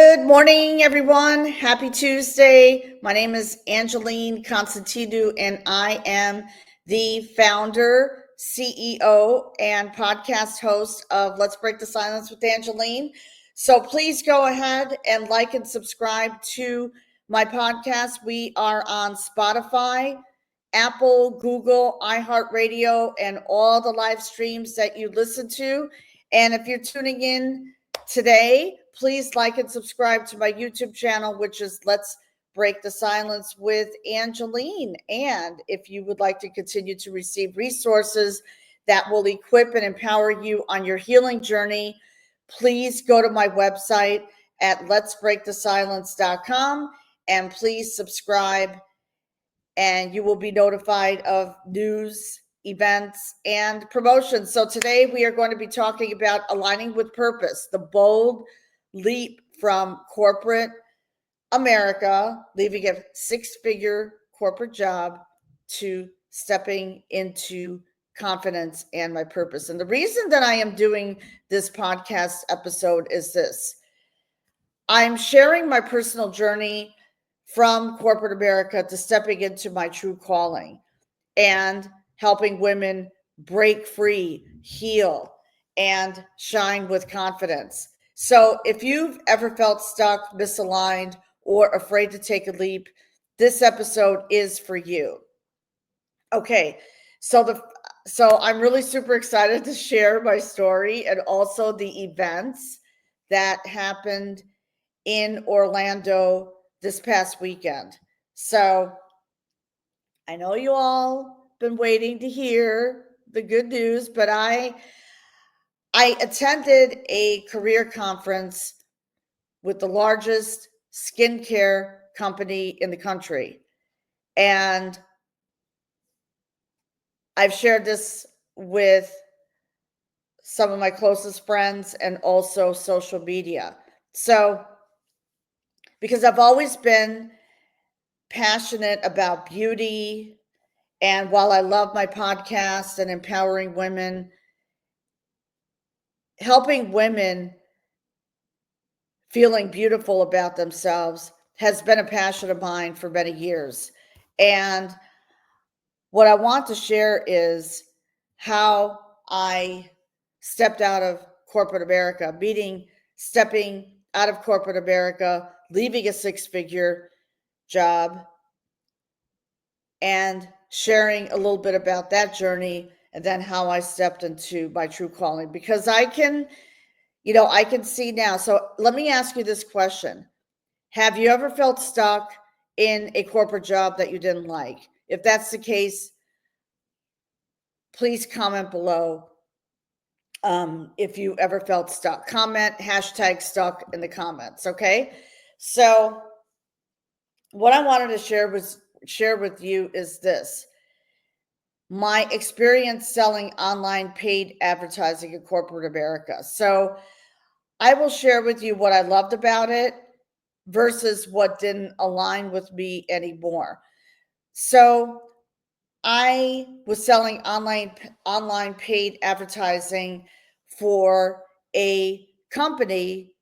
Good morning, everyone. Happy Tuesday. My name is Angeline Constantinou, and I am the founder, CEO, and podcast host of Let's Break the Silence with Angeline. So please go ahead and like and subscribe to my podcast. We are on Spotify, Apple, Google, iHeartRadio, and all the live streams that you listen to. And if you're tuning in today, please like and subscribe to my YouTube channel, which is Let's Break the Silence with Angeline. And if you would like to continue to receive resources that will equip and empower you on your healing journey, please go to my website at letsbreakthesilence.com and please subscribe, and you will be notified of news, events, and promotions. So today we are going to be talking about aligning with purpose, the bold leap from corporate America, leaving a six-figure corporate job to stepping into confidence and my purpose. And the reason that I am doing this podcast episode is this. I'm sharing my personal journey from corporate America to stepping into my true calling and helping women break free, heal, and shine with confidence. So if you've ever felt stuck, misaligned, or afraid to take a leap, this episode is for you. Okay, so I'm really super excited to share my story and also the events that happened in Orlando this past weekend. So I know you all been waiting to hear the good news, but I attended a career conference with the largest skincare company in the country. And I've shared this with some of my closest friends and also social media. So, because I've always been passionate about beauty, and while I love my podcast and empowering women, helping women feeling beautiful about themselves has been a passion of mine for many years. And what I want to share is how I stepped out of corporate America, meaning stepping out of corporate America, leaving a six-figure job, and sharing a little bit about that journey, and then how I stepped into my true calling, because I can see now. So let me ask you this question. Have you ever felt stuck in a corporate job that you didn't like? If that's the case, please comment below. If you ever felt stuck, comment #stuck in the comments. Okay. So what I wanted to share with you is this. My experience selling online paid advertising in corporate America. So I will share with you what I loved about it versus what didn't align with me anymore. So I was selling online paid advertising for a company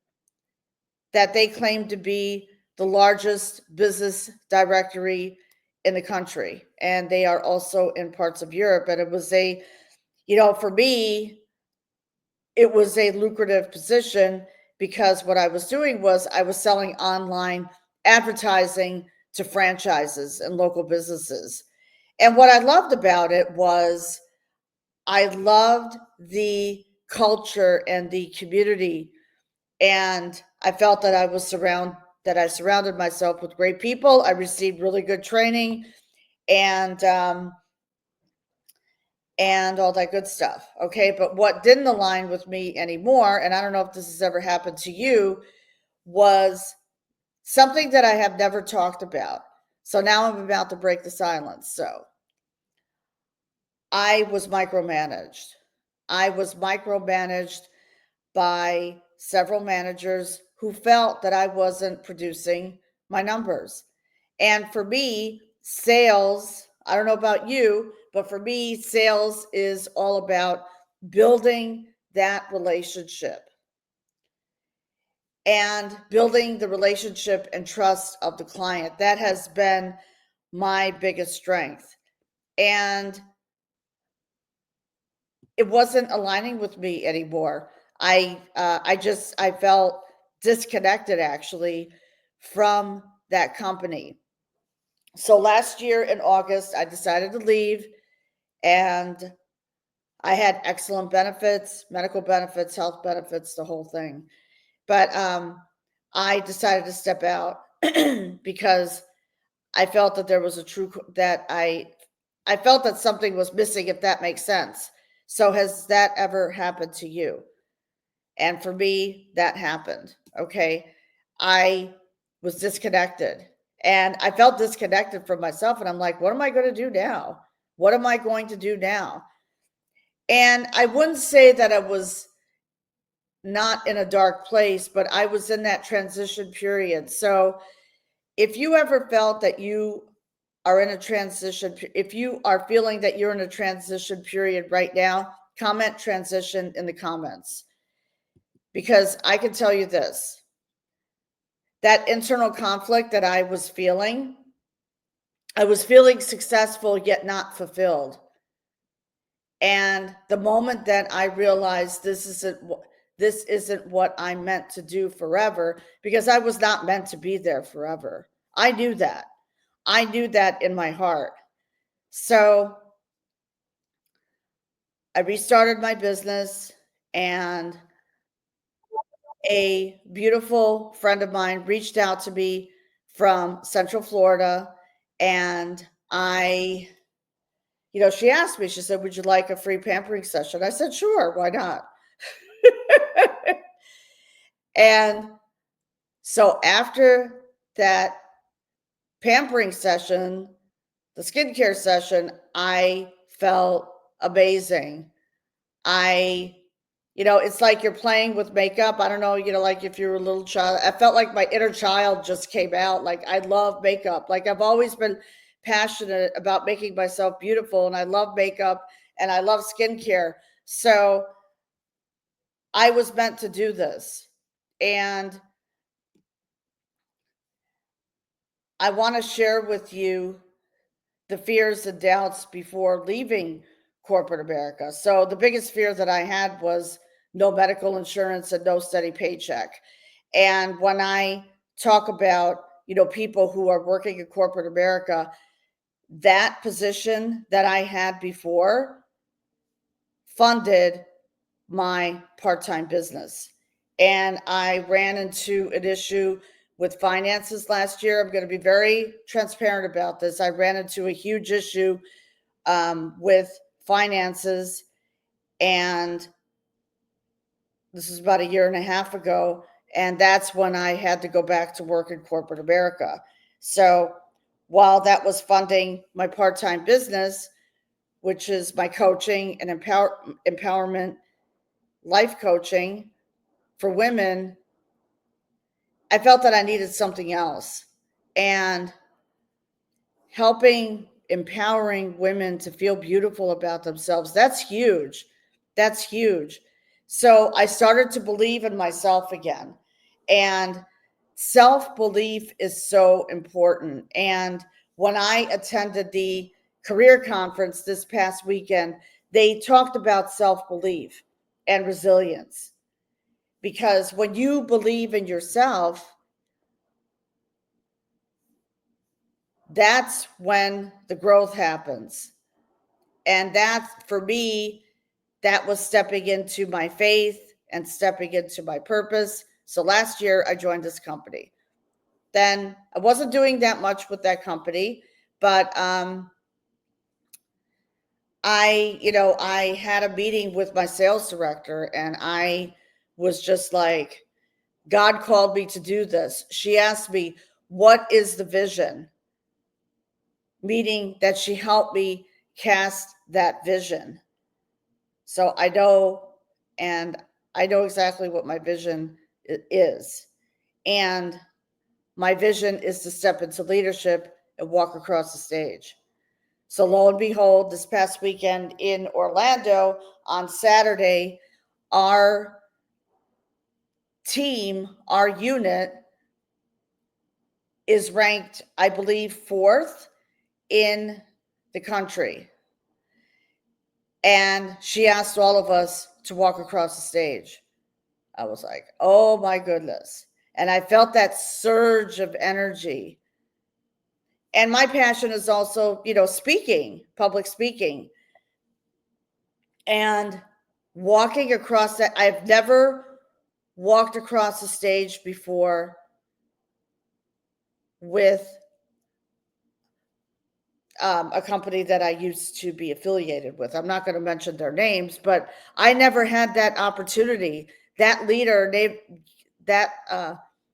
that they claimed to be the largest business directory in the country. And they are also in parts of Europe. And it was for me, it was a lucrative position because what I was doing was I was selling online advertising to franchises and local businesses. And what I loved about it was I loved the culture and the community. And I felt that I surrounded myself with great people. I received really good training and all that good stuff. Okay. But what didn't align with me anymore, and I don't know if this has ever happened to you, was something that I have never talked about. So now I'm about to break the silence. So I was micromanaged. I was micromanaged by several managers who felt that I wasn't producing my numbers. And for me, sales, I don't know about you, but for me, sales is all about building that relationship. and building the relationship and trust of the client. That has been my biggest strength. And it wasn't aligning with me anymore. I felt disconnected actually from that company. So last year in August, I decided to leave, and I had excellent benefits, medical benefits, health benefits, the whole thing. But I decided to step out because I felt that there was I felt that something was missing, if that makes sense. So has that ever happened to you? And for me, that happened. Okay. I was disconnected, and I felt disconnected from myself. And I'm like, what am I going to do now? What am I going to do now? And I wouldn't say that I was not in a dark place, but I was in that transition period. So if you ever felt that you are in a transition, if you are feeling that you're in a transition period right now, comment transition in the comments. Because I can tell you this, that internal conflict that I was feeling successful yet not fulfilled. And the moment that I realized this isn't what I'm meant to do forever, because I was not meant to be there forever. I knew that. I knew that in my heart. So I restarted my business, and a beautiful friend of mine reached out to me from Central Florida, and she asked me, she said, would you like a free pampering session? I said, sure, why not? And so after that pampering session, the skincare session, I felt amazing. It's like you're playing with makeup. I don't know, like if you're a little child, I felt like my inner child just came out. Like I love makeup. Like I've always been passionate about making myself beautiful, and I love makeup and I love skincare. So I was meant to do this. And I want to share with you the fears and doubts before leaving corporate America. So the biggest fear that I had was no medical insurance and no steady paycheck. And when I talk about, people who are working in corporate America, that position that I had before funded my part-time business. And I ran into an issue with finances last year. I'm going to be very transparent about this. I ran into a huge issue with finances, and this is about a year and a half ago. And that's when I had to go back to work in corporate America. So while that was funding my part-time business, which is my coaching and empowerment life coaching for women, I felt that I needed something else. And empowering women to feel beautiful about themselves, that's huge. That's huge. So I started to believe in myself again. And self-belief is so important. And when I attended the career conference this past weekend, they talked about self-belief and resilience. Because when you believe in yourself, that's when the growth happens. And that's, for me, that was stepping into my faith and stepping into my purpose. So last year I joined this company. Then I wasn't doing that much with that company, but I had a meeting with my sales director, and I was just like, God called me to do this. She asked me, what is the vision? Meaning that she helped me cast that vision. So I know exactly what my vision is. And my vision is to step into leadership and walk across the stage. So lo and behold, this past weekend in Orlando on Saturday, our team, our unit, is ranked, I believe, 4th in the country. And she asked all of us to walk across the stage. I was like, oh my goodness. And I felt that surge of energy. And my passion is also, speaking, public speaking. And walking across that, I've never walked across the stage before with a company that I used to be affiliated with. I'm not going to mention their names, but I never had that opportunity. That leader, that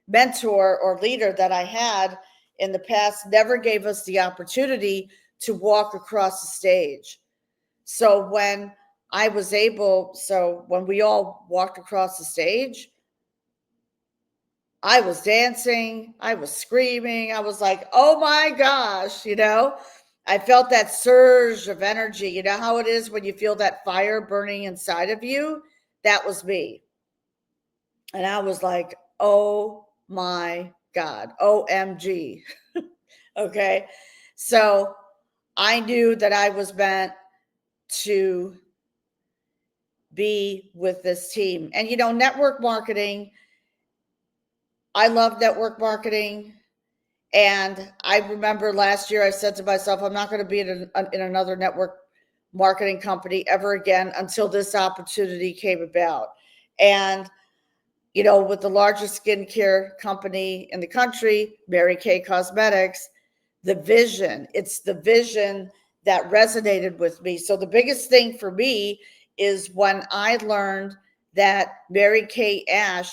mentor or leader that I had in the past never gave us the opportunity to walk across the stage. So when we all walked across the stage, I was dancing, I was screaming, I was like, oh my gosh, I felt that surge of energy. You know how it is when you feel that fire burning inside of you? That was me. And I was like, oh my God, OMG. Okay. So I knew that I was meant to be with this team. And, network marketing, I love network marketing. And I remember last year I said to myself, I'm not going to be in another network marketing company ever again until this opportunity came about. And, with the largest skincare company in the country, Mary Kay Cosmetics, it's the vision that resonated with me. So the biggest thing for me is when I learned that Mary Kay Ash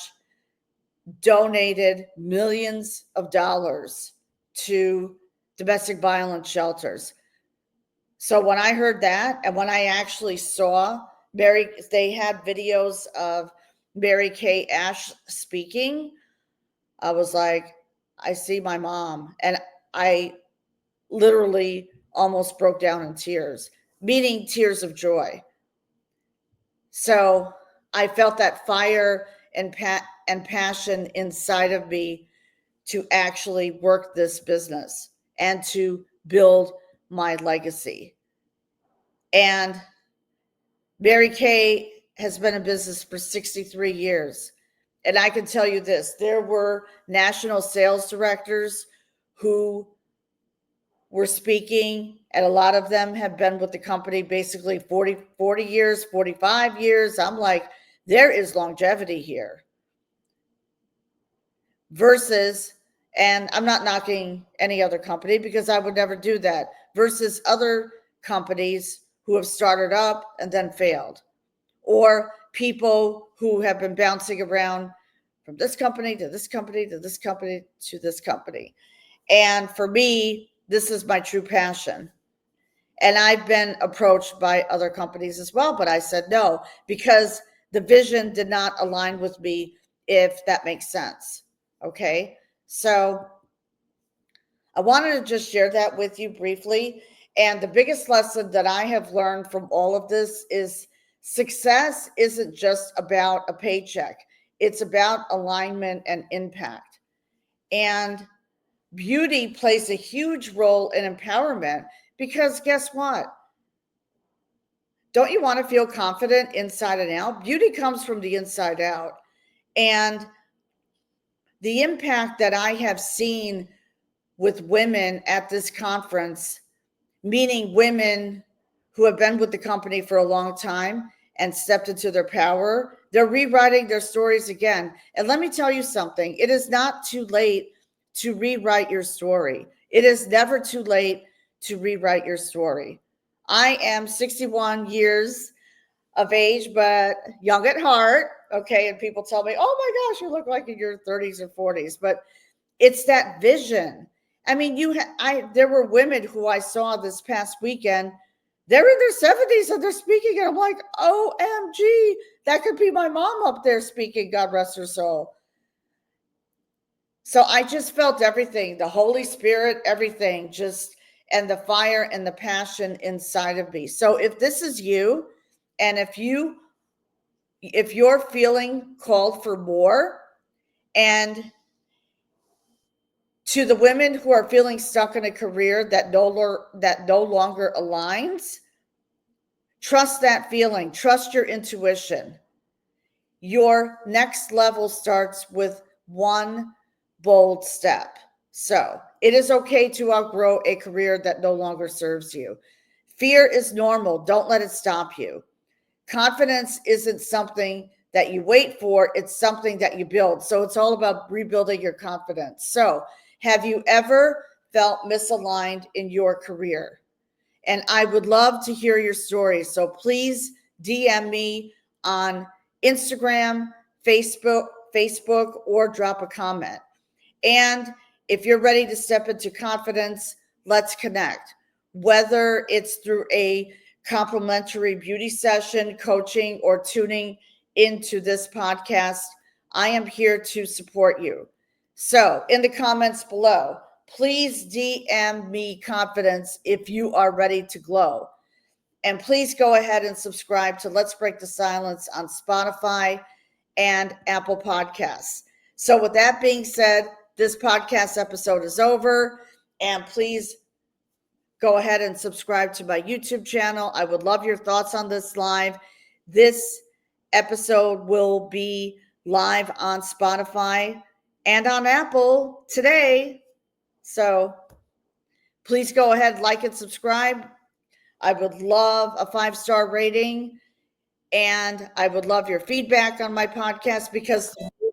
donated millions of dollars to domestic violence shelters. So when I heard that, and when I actually saw they had videos of Mary Kay Ash speaking, I was like, I see my mom. And I literally almost broke down in tears, meaning tears of joy. So I felt that fire and passion inside of me to actually work this business and to build my legacy. And Mary Kay has been in business for 63 years. And I can tell you this, there were national sales directors who were speaking, and a lot of them have been with the company basically 40 years, 45 years. I'm like, there is longevity here. Versus, and I'm not knocking any other company because I would never do that, versus other companies who have started up and then failed, or people who have been bouncing around from this company to this company to this company to this company. And for me, this is my true passion. And I've been approached by other companies as well, but I said no, because the vision did not align with me, if that makes sense. Okay. So I wanted to just share that with you briefly. And the biggest lesson that I have learned from all of this is success isn't just about a paycheck. It's about alignment and impact. And beauty plays a huge role in empowerment, because guess what? Don't you want to feel confident inside and out? Beauty comes from the inside out. And the impact that I have seen with women at this conference, meaning women who have been with the company for a long time and stepped into their power, they're rewriting their stories again. And let me tell you something, it is not too late to rewrite your story. It is never too late to rewrite your story. I am 61 years of age, but young at heart. Okay. And people tell me, oh my gosh, you look like in your 30s or 40s. But it's that vision. I mean, there were women who I saw this past weekend. They're in their 70s and they're speaking. And I'm like, OMG, that could be my mom up there speaking. God rest her soul. So I just felt everything, the Holy Spirit, everything, and the fire and the passion inside of me. So if this is you, and if you're feeling called for more, And to the women who are feeling stuck in a career that no longer aligns, trust that feeling. Trust your intuition. Your next level starts with one bold step. So it is okay to outgrow a career that no longer serves you. Fear is normal. Don't let it stop you. Confidence isn't something that you wait for. It's something that you build. So it's all about rebuilding your confidence. So have you ever felt misaligned in your career? And I would love to hear your story. So please DM me on Instagram, Facebook, or drop a comment. And if you're ready to step into confidence, let's connect. Whether it's through a complimentary beauty session, coaching, or tuning into this podcast, I am here to support you. So in the comments below, please DM me confidence if you are ready to glow. And please go ahead and subscribe to Let's Break the Silence on Spotify and Apple Podcasts. So with that being said, this podcast episode is over. And please go ahead and subscribe to my YouTube channel. I would love your thoughts on this live. This episode will be live on Spotify and on Apple today. So please go ahead, like and subscribe. I would love a 5-star rating, and I would love your feedback on my podcast, because the more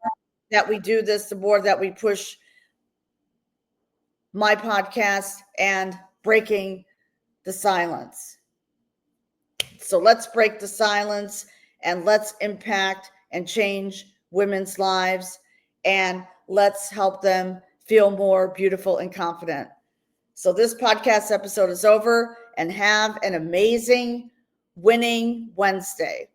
that we do this, the more that we push my podcast and breaking the silence. So let's break the silence and let's impact and change women's lives, and let's help them feel more beautiful and confident. So this podcast episode is over, and have an amazing winning Wednesday.